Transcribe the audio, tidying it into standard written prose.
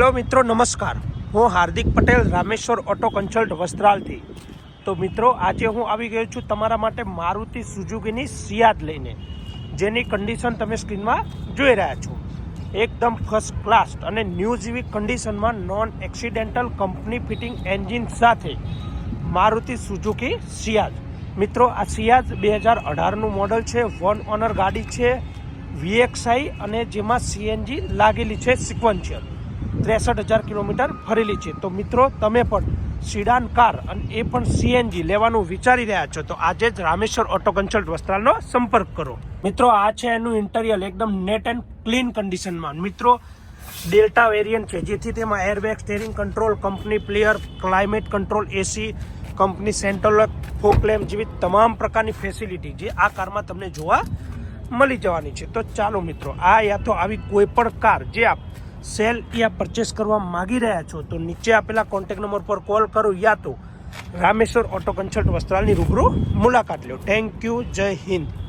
Hello મિત્રો, નમસ્કાર. હું હાર્દિક પટેલ, રામેશ્વર ઓટો કન્સલ્ટ વસ્ત્રાલથી. તો મિત્રો, આજે હું આવી ગયો છું તમારા માટે મારુતિ સુઝુકીની સિયાઝ લઈને, જેની કન્ડિશન તમે સ્ક્રીનમાં જોઈ રહ્યા છો. એકદમ ફર્સ્ટ ક્લાસ અને ન્યૂ જેવી કન્ડિશનમાં non accidental company fitting engine સાથે મારુતિ સુઝુકી સિયાઝ. મિત્રો, આ સિયાઝ 2018નું મોડલ છે, વન ઓનર ગાડી છે, VXI અને જેમાં CNG લાગેલી છે સિક્વન્શિયલ. 63,000 કિલોમીટર ફરેલી છે. તો મિત્રો, તમે પણ સિડાન કાર અને એ પણ CNG લેવાનું વિચારી રહ્યા છો તો આજે જ રામેશ્વર ઓટો કન્સલ્ટ વસ્ત્રાલનો સંપર્ક કરો. મિત્રો, આ છે એનું ઇન્ટિરિયર, એકદમ નેટ એન્ડ ક્લીન કન્ડિશનમાં. મિત્રો, ડેલ્ટા વેરિયન્ટ છે, જેથી તેમાં airbag, steering control, company player, climate control, AC, company central લોક, ફોગ લેમ્પ જેવી તમામ પ્રકારની ફેસિલિટી જે આ કારમાં તમને જોવા મળી જવાની છે. તો ચાલો મિત્રો, આ યા તો આવી કોઈ પણ કાર જે આપ સેલ યા પરચેસ કરવા માગી રહ્યા છો તો નીચે આપેલા કોન્ટેક્ટ નંબર પર કોલ કરો યા તો રામેશ્વર ઓટો કન્સલ્ટ વસ્ત્રાલની રૂબરૂ મુલાકાત લો. Thank you. જય હિન્દ.